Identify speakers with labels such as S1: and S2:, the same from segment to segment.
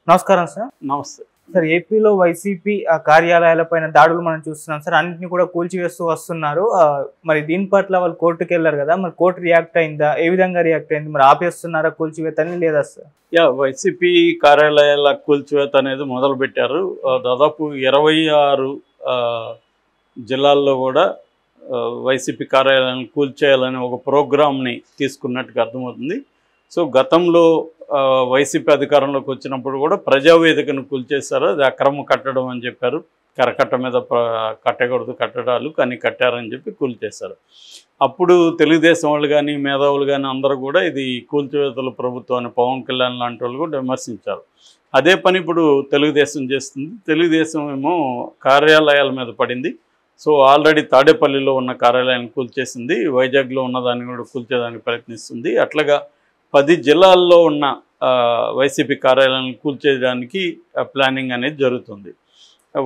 S1: నమస్కారం సార్.
S2: నమస్తే
S1: సార్, ఏపీలో వైసీపీ కార్యాలయాలపైన దాడులు మనం చూస్తున్నాం సార్. అన్నింటినీ కూడా కూల్చివేస్తూ వస్తున్నారు. మరి దీని పట్ల వాళ్ళు కోర్టుకు వెళ్ళారు కదా, మరి కోర్టు రియాక్ట్ అయిందా? ఏ విధంగా రియాక్ట్ అయింది? మరి ఆపేస్తున్నారా కూల్చివేతని లేదా సార్?
S2: వైసీపీ కార్యాలయాల కూల్చివేత అనేది మొదలు పెట్టారు. దాదాపు 26 జిల్లాల్లో కూడా వైసీపీ కార్యాలయాలను కూల్చేయాలని ఒక ప్రోగ్రామ్ని తీసుకున్నట్టుగా అర్థమవుతుంది. సో గతంలో వైసీపీ అధికారంలోకి వచ్చినప్పుడు కూడా ప్రజావేదికను కూల్చేశారు. అది అక్రమ కట్టడం అని చెప్పారు. కరకట్ట మీద కట్టకూడదు కట్టడాలు, కానీ కట్టారని చెప్పి కూల్చేశారు. అప్పుడు తెలుగుదేశం వాళ్ళు కానీ మేధావులు కానీ అందరూ కూడా ఇది కూల్చివేతల ప్రభుత్వాన్ని పవన్ కళ్యాణ్ లాంటి వాళ్ళు కూడా విమర్శించారు. అదే పని ఇప్పుడు తెలుగుదేశం చేస్తుంది. తెలుగుదేశం ఏమో కార్యాలయాల మీద పడింది. సో ఆల్రెడీ తాడేపల్లిలో ఉన్న కార్యాలయాన్ని కూల్చేసింది, వైజాగ్లో ఉన్నదాన్ని కూడా కూల్చేదానికి ప్రయత్నిస్తుంది. అట్లాగా 10 జిల్లాల్లో ఉన్న వైసీపీ కార్యాలయాలను కూల్చేయడానికి ప్లానింగ్ అనేది జరుగుతుంది.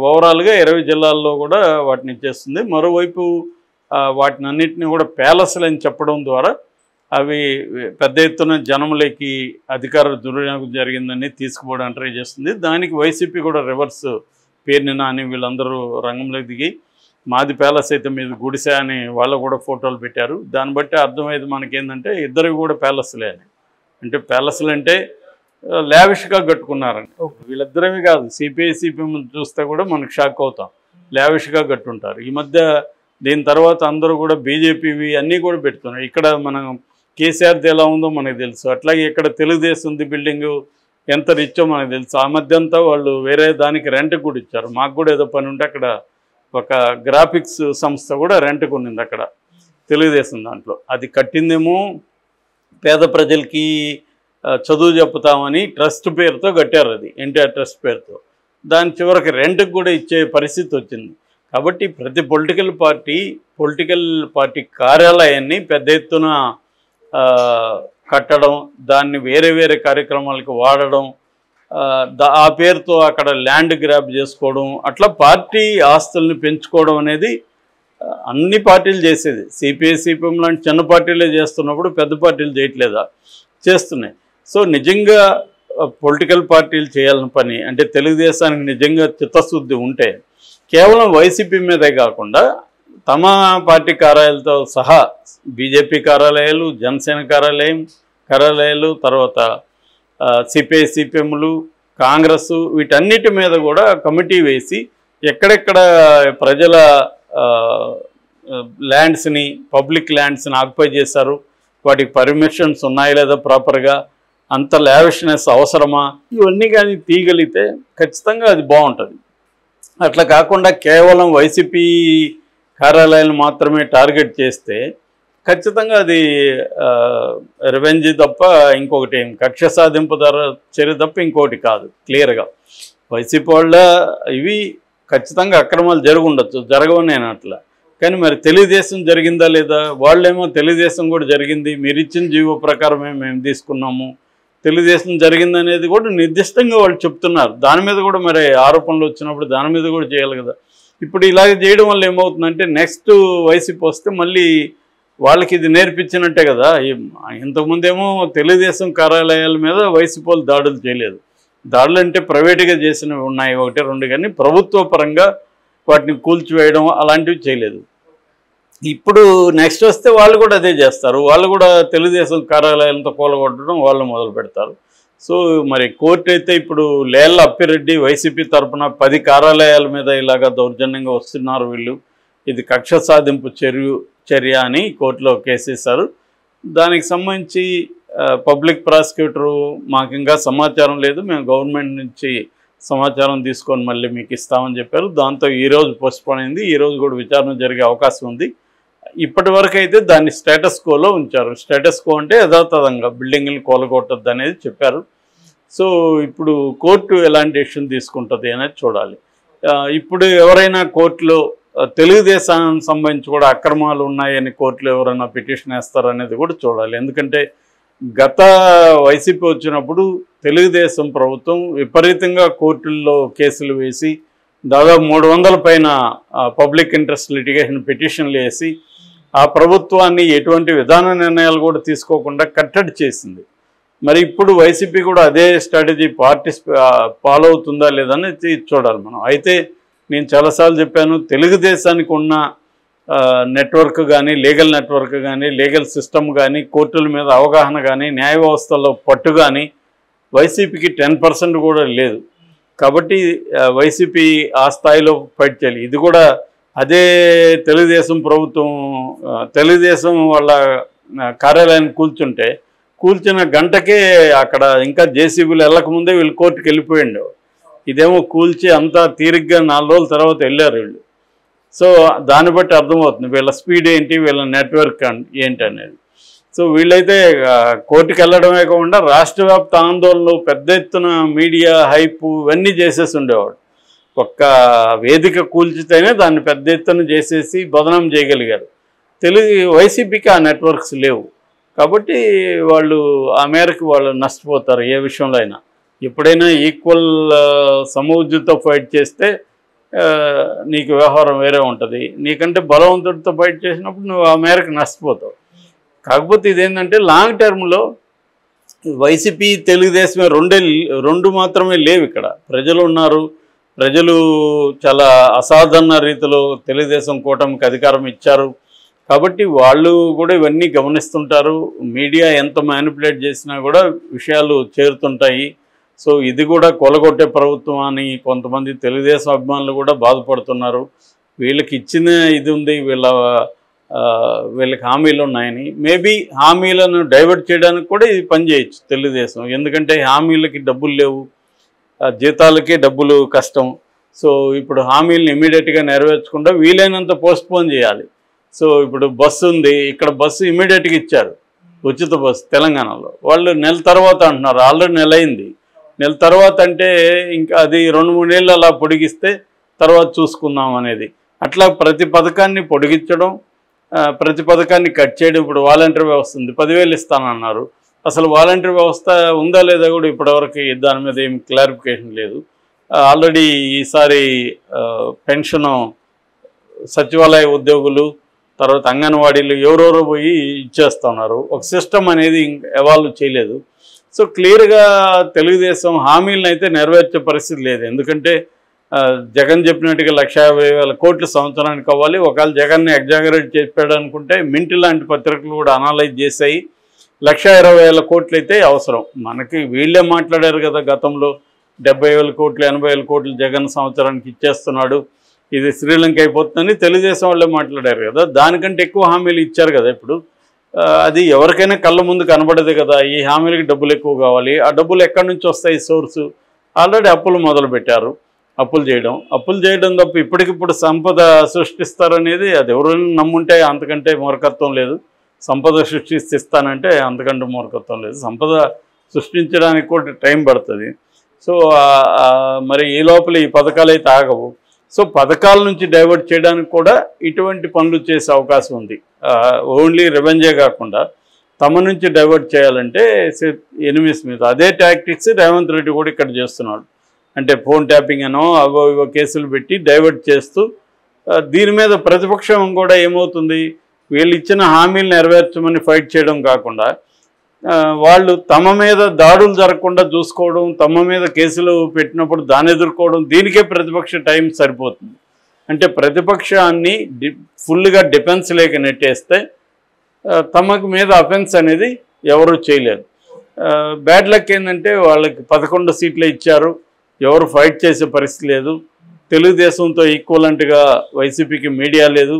S2: ఓవరాల్గా 20 జిల్లాల్లో కూడా వాటిని చేస్తుంది. మరోవైపు వాటిని అన్నింటినీ కూడా ప్యాలెస్లని చెప్పడం ద్వారా అవి పెద్ద ఎత్తున జనంలోకి అధికార దుర్వినియోగం జరిగిందని తీసుకుపోవడానికి ట్రై చేస్తుంది. దానికి వైసీపీ కూడా రివర్స్ పేరుని నాని వీళ్ళందరూ రంగంలోకి దిగి మాది ప్యాలెస్ అయితే మీద గుడిసే అని వాళ్ళు కూడా ఫోటోలు పెట్టారు. దాన్ని బట్టి అర్థమయ్యేది మనకేంటంటే ఇద్దరు కూడా ప్యాలెస్లే అని. అంటే ప్యాలెస్లు అంటే లావిష్గా కట్టుకున్నారని. వీళ్ళిద్దరేమీ కాదు, సిపిఐ సిపిఎం చూస్తే కూడా మనకు షాక్ అవుతాం. లావిష్గా కట్టుంటారు. ఈ మధ్య దీని తర్వాత అందరూ కూడా బీజేపీవి అన్నీ కూడా పెడుతున్నారు. ఇక్కడ మనం కేసీఆర్ది ఎలా ఉందో మనకు తెలుసు, అట్లాగే ఇక్కడ తెలుగుదేశంది బిల్డింగు ఎంత రిచ్చో మనకు తెలుసు. ఆ మధ్య అంతా వాళ్ళు వేరే దానికి రెంట్కి కూడా ఇచ్చారు. మాకు కూడా ఏదో పని ఉంటే అక్కడ ఒక గ్రాఫిక్స్ సంస్థ కూడా రెంట్కి ఉన్నింది అక్కడ తెలుగుదేశం దాంట్లో. అది కట్టిందేమో పేద ప్రజలకి చదువు చెప్తామని ట్రస్ట్ పేరుతో కట్టారు. అది ఎన్టీఆర్ ట్రస్ట్ పేరుతో. దాని చివరికి రెంట్కి కూడా ఇచ్చే పరిస్థితి వచ్చింది. కాబట్టి ప్రతి పొలిటికల్ పార్టీ కార్యాలయాన్ని పెద్ద ఎత్తున కట్టడం, దాన్ని వేరే వేరే కార్యక్రమాలకు వాడడం, ఆ పేరుతో అక్కడ ల్యాండ్ గ్రాబ్ చేసుకోవడం, అట్లా పార్టీ ఆస్తుల్ని పెంచుకోవడం అనేది అన్ని పార్టీలు చేసేది. సిపిఐ సిపిఎం లాంటి చిన్న పార్టీలే చేస్తున్నప్పుడు పెద్ద పార్టీలు చేయట్లేదా? చేస్తున్నాయి. సో నిజంగా పొలిటికల్ పార్టీలు చేయాలని పని అంటే తెలుగుదేశానికి నిజంగా చిత్తశుద్ధి ఉంటే కేవలం వైసీపీ మీదే కాకుండా తమ పార్టీ కార్యాలయాలతో సహా బీజేపీ కార్యాలయాలు, జనసేన కార్యాలయాలు, తర్వాత సిపిఐ సిపిఎంలు, కాంగ్రెస్, వీటన్నిటి మీద కూడా కమిటీ వేసి ఎక్కడెక్కడ ప్రజల ల్యాండ్స్ని, పబ్లిక్ ల్యాండ్స్ని ఆక్యుపై చేశారు, వాటికి పర్మిషన్స్ ఉన్నాయా లేదా ప్రాపర్గా, అంత లావిష్నెస్ అవసరమా, ఇవన్నీ కానీ తీయగలిగితే ఖచ్చితంగా అది బాగుంటుంది. అట్లా కాకుండా కేవలం వైసీపీ కార్యాలయాలు మాత్రమే టార్గెట్ చేస్తే ఖచ్చితంగా అది రివెంజ్ తప్ప ఇంకొకటి ఏం, కక్ష సాధింపు చర్య తప్ప ఇంకొకటి కాదు. క్లియర్గా వైసీపీ వాళ్ళ ఇవి ఖచ్చితంగా అక్రమాలు జరుగుండొచ్చు, జరగవని నేను అట్లా. కానీ మరి తెలుగుదేశం జరిగిందా లేదా? వాళ్ళేమో తెలుగుదేశం కూడా జరిగింది, మీరు ఇచ్చిన జీవో ప్రకారమే మేము తీసుకున్నాము, తెలుగుదేశం జరిగిందనేది కూడా నిర్దిష్టంగా వాళ్ళు చెప్తున్నారు. దాని మీద కూడా మరి ఆరోపణలు వచ్చినప్పుడు దాని మీద కూడా చేయాలి కదా. ఇప్పుడు ఇలాగ చేయడం వల్ల ఏమవుతుందంటే నెక్స్ట్ వైసీపీ వస్తే మళ్ళీ వాళ్ళకి ఇది నేర్పించినట్టే కదా. ఇంతకుముందేమో తెలుగుదేశం కార్యాలయాల మీద వైసీపీ వాళ్ళు దాడులు చేయలేదు. దాడులు అంటే ప్రైవేటుగా చేసినవి ఉన్నాయి 1-2, కానీ ప్రభుత్వ పరంగా వాటిని కూల్చివేయడం అలాంటివి చేయలేదు. ఇప్పుడు నెక్స్ట్ వస్తే వాళ్ళు కూడా అదే చేస్తారు. వాళ్ళు కూడా తెలుగుదేశం కార్యాలయాలతో కూలగొట్టడం వాళ్ళు మొదలు పెడతారు. సో మరి కోర్టు అయితే ఇప్పుడు లేళ్ల అప్పిరెడ్డి వైసీపీ తరఫున 10 కార్యాలయాల మీద ఇలాగా దౌర్జన్యంగా వస్తున్నారు వీళ్ళు, ఇది కక్ష సాధింపు చర్య అని కోర్టులో కేసేశారు. దానికి సంబంధించి పబ్లిక్ ప్రాసిక్యూటరు మాకు ఇంకా సమాచారం లేదు, మేము గవర్నమెంట్ నుంచి సమాచారం తీసుకొని మళ్ళీ మీకు ఇస్తామని చెప్పారు. దాంతో ఈరోజు పోస్ట్పోన్ అయింది. ఈరోజు కూడా విచారణ జరిగే అవకాశం ఉంది. ఇప్పటి వరకు అయితే దాన్ని స్టేటస్ కోలో ఉంచారు. స్టేటస్ కో అంటే యథాతథంగా బిల్డింగ్ని కూలగొట్టద్దు అనేది చెప్పారు. సో ఇప్పుడు కోర్టు ఎలాంటి డెసిషన్ తీసుకుంటుంది అనేది చూడాలి. ఇప్పుడు ఎవరైనా కోర్టులో తెలుగుదేశానికి సంబంధించి కూడా అక్రమాలు ఉన్నాయని కోర్టులో ఎవరైనా పిటిషన్ వేస్తారనేది కూడా చూడాలి. ఎందుకంటే గత వైసీపీ వచ్చినప్పుడు తెలుగుదేశం ప్రభుత్వం విపరీతంగా కోర్టుల్లో కేసులు వేసి దాదాపు 300 పైన పబ్లిక్ ఇంట్రెస్ట్ లిటిగేషన్ పిటిషన్లు వేసి ఆ ప్రభుత్వాన్ని ఎటువంటి విధాన నిర్ణయాలు కూడా తీసుకోకుండా కట్టడి చేసింది. మరి ఇప్పుడు వైసీపీ కూడా అదే స్ట్రాటజీ ఫాలో అవుతుందా లేదని చూడాలి మనం. అయితే నేను చాలాసార్లు చెప్పాను, తెలుగుదేశానికి ఉన్న నెట్వర్క్ కానీ, లీగల్ నెట్వర్క్ కానీ, లీగల్ సిస్టమ్ కానీ, కోర్టుల మీద అవగాహన కానీ, న్యాయ వ్యవస్థలో పట్టు కానీ వైసీపీకి 10% కూడా లేదు. కాబట్టి వైసీపీ ఆ స్థాయిలో ఫైట్ చేయాలి. ఇది కూడా అదే తెలుగుదేశం ప్రభుత్వం తెలుగుదేశం వాళ్ళ కార్యాలయాన్ని కూల్చిన గంటకే అక్కడ ఇంకా జేసీబీలు వెళ్ళకముందే వీళ్ళు కోర్టుకు వెళ్ళిపోయిండు. ఇదేమో కూల్చి అంతా తీరిగ్గా 4 రోజుల తర్వాత వెళ్ళారు వీళ్ళు. సో దాన్ని బట్టి అర్థమవుతుంది వీళ్ళ స్పీడ్ ఏంటి, వీళ్ళ నెట్వర్క్ ఏంటి అనేది. సో వీళ్ళైతే కోర్టుకు వెళ్ళడమే కాకుండా రాష్ట్ర వ్యాప్త ఆందోళనలు, పెద్ద ఎత్తున మీడియా హైప్ ఇవన్నీ చేసేసి ఉండేవాడు. ఒక్క వేదిక కూల్చితేనే దాన్ని పెద్ద ఎత్తున చేసేసి బదనాం చేయగలిగారు. వైసీపీకి ఆ నెట్వర్క్స్ లేవు. కాబట్టి వాళ్ళు ఆ మేరకు వాళ్ళు నష్టపోతారు ఏ విషయంలో అయినా. ఎప్పుడైనా ఈక్వల్ సమవుజ్జుతో ఫైట్ చేస్తే నీకు వ్యవహారం వేరే ఉంటుంది. నీకంటే బలవంతుడితో ఫైట్ చేసినప్పుడు నువ్వు ఆ మేరకు నష్టపోతావు. కాకపోతే ఇదేంటంటే లాంగ్ టర్మ్లో వైసీపీ తెలుగుదేశమే రెండు మాత్రమే లేవు. ఇక్కడ ప్రజలు ఉన్నారు. ప్రజలు చాలా అసాధారణ రీతిలో తెలుగుదేశం కూటమికి అధికారం ఇచ్చారు. కాబట్టి వాళ్ళు కూడా ఇవన్నీ గమనిస్తుంటారు. మీడియా ఎంత మ్యానిపులేట్ చేసినా కూడా విషయాలు చేరుతుంటాయి. సో ఇది కూడా కొలగొట్టే ప్రభుత్వం అని కొంతమంది తెలుగుదేశం అభిమానులు కూడా బాధపడుతున్నారు. వీళ్ళకి ఇచ్చిన ఇది ఉంది, వీళ్ళకి హామీలు ఉన్నాయని. మేబీ హామీలను డైవర్ట్ చేయడానికి కూడా ఇది పనిచేయచ్చు తెలుగుదేశం. ఎందుకంటే హామీలకి డబ్బులు లేవు, జీతాలకే డబ్బులు కష్టం. సో ఇప్పుడు హామీలను ఇమీడియట్గా నెరవేర్చకుండా వీలైనంత పోస్ట్పోన్ చేయాలి. సో ఇప్పుడు బస్సు ఉంది, ఇక్కడ బస్సు ఇమీడియట్గా ఇచ్చారు, ఉచిత బస్సు తెలంగాణలో. వాళ్ళు నెల తర్వాత అంటున్నారు, ఆల్రెడీ నెల అయింది. నెల తర్వాత అంటే ఇంకా అది 2-3 ఏళ్ళు అలా పొడిగిస్తే తర్వాత చూసుకుందాం అనేది. అట్లా ప్రతి పథకాన్ని పొడిగించడం, ప్రతి పథకాన్ని కట్ చేయడం. ఇప్పుడు వాలంటీర్ వ్యవస్థ ఉంది, 10,000 ఇస్తానన్నారు. అసలు వాలంటీర్ వ్యవస్థ ఉందా లేదా కూడా ఇప్పటివరకు దాని మీద ఏం క్లారిఫికేషన్ లేదు. ఆల్రెడీ ఈసారి పెన్షను సచివాలయ ఉద్యోగులు, తర్వాత అంగన్వాడీలు ఎవరెవరో పోయి ఇచ్చేస్తున్నారు. ఒక సిస్టమ్ అనేది ఎవాల్వ్ చేయలేదు. సో క్లియర్గా తెలుగుదేశం హామీలను అయితే నెరవేర్చే పరిస్థితి లేదు. ఎందుకంటే జగన్ చెప్పినట్టుగా 150,000 కోట్లు సంవత్సరానికి అవ్వాలి. ఒకవేళ జగన్ని ఎగ్జాగరేట్ చేసాడు అనుకుంటే మింట్ లాంటి పత్రికలు కూడా అనలైజ్ చేశాయి, 120,000 కోట్లు అయితే అవసరం. మనకి వీళ్ళే మాట్లాడారు కదా గతంలో, 70,000 కోట్లు 80,000 కోట్లు జగన్ సంవత్సరానికి ఇచ్చేస్తున్నాడు, ఇది శ్రీలంక అయిపోతుందని తెలుగుదేశం వాళ్ళే మాట్లాడారు కదా. దానికంటే ఎక్కువ హామీలు ఇచ్చారు కదా. ఇప్పుడు అది ఎవరికైనా కళ్ళ ముందు కనబడదు కదా, ఈ హామీలకి డబ్బులు ఎక్కువ కావాలి. ఆ డబ్బులు ఎక్కడి నుంచి వస్తాయి సోర్సు? ఆల్రెడీ అప్పులు మొదలుపెట్టారు. అప్పులు చేయడం తప్ప ఇప్పటికిప్పుడు సంపద సృష్టిస్తారనేది అది ఎవరైనా నమ్ముంటే అంతకంటే మూర్ఖత్వం లేదు. సంపద సృష్టిస్తానంటే అంతకంటే మూర్ఖత్వం లేదు. సంపద సృష్టించడానికి కూడా టైం పడుతుంది. సో మరి ఈ లోపల ఈ పథకాలు అయితే ఆగవు. సో పథకాల నుంచి డైవర్ట్ చేయడానికి కూడా ఇటువంటి పనులు చేసే అవకాశం ఉంది. ఓన్లీ రెవెన్యూ కాకుండా తమ నుంచి డైవర్ట్ చేయాలంటే ఎనిమిస్ మీద అదే టాక్టిక్స్ రేవంత్ రెడ్డి కూడా ఇక్కడ చేస్తున్నాడు. అంటే ఫోన్ ట్యాపింగ్ అనో అవో ఇవో కేసులు పెట్టి డైవర్ట్ చేస్తూ, దీని మీద ప్రతిపక్షం కూడా ఏమవుతుంది, వీళ్ళు ఇచ్చిన హామీలు నెరవేర్చమని ఫైట్ చేయడం కాకుండా వాళ్ళు తమ మీద దాడులు జరగకుండా చూసుకోవడం, తమ మీద కేసులు పెట్టినప్పుడు దాన్ని ఎదుర్కోవడం, దీనికే ప్రతిపక్ష టైం సరిపోతుంది. అంటే ప్రతిపక్షాన్ని ఫుల్గా డిఫెన్స్ లేక నెట్టేస్తే తమకు మీద అఫెన్స్ అనేది ఎవరు చేయలేరు. బ్యాడ్ లక్ ఏంటంటే వాళ్ళకి 11 సీట్లే ఇచ్చారు, ఎవరు ఫైట్ చేసే పరిస్థితి లేదు. తెలుగుదేశంతో ఈక్వలెంట్గా వైసీపీకి మీడియా లేదు,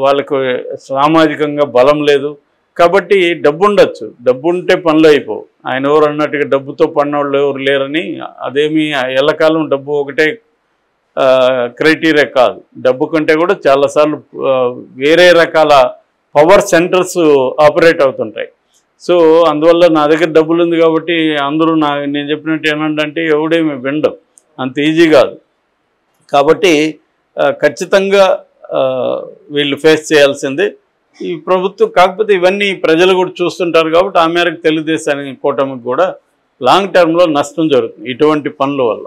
S2: వాళ్ళకు సామాజికంగా బలం లేదు. కాబట్టి డబ్బు ఉండొచ్చు, డబ్బు ఉంటే పనులు అయిపోవు. ఆయన ఎవరు అన్నట్టుగా డబ్బుతో పన్నోళ్ళు ఎవరు లేరని, అదేమి ఎల్లకాలం డబ్బు ఒకటే క్రైటీరియా కాదు. డబ్బు కంటే కూడా చాలాసార్లు వేరే రకాల పవర్ సెంటర్స్ ఆపరేట్ అవుతుంటాయి. సో అందువల్ల నా దగ్గర డబ్బులు ఉంది కాబట్టి అందరూ నేను చెప్పినట్టు ఏమంటే ఎవడేమి వినడం అంత ఈజీ కాదు. కాబట్టి ఖచ్చితంగా వీళ్ళు ఫేస్ చేయాల్సిందే ఈ ప్రభుత్వం. కాకపోతే ఇవన్నీ ప్రజలు కూడా చూస్తుంటారు కాబట్టి ఆ మేరకు తెలుగుదేశానికి కూటమికి కూడా లాంగ్ టర్మ్లో నష్టం జరుగుతుంది ఇటువంటి పనుల వల్ల.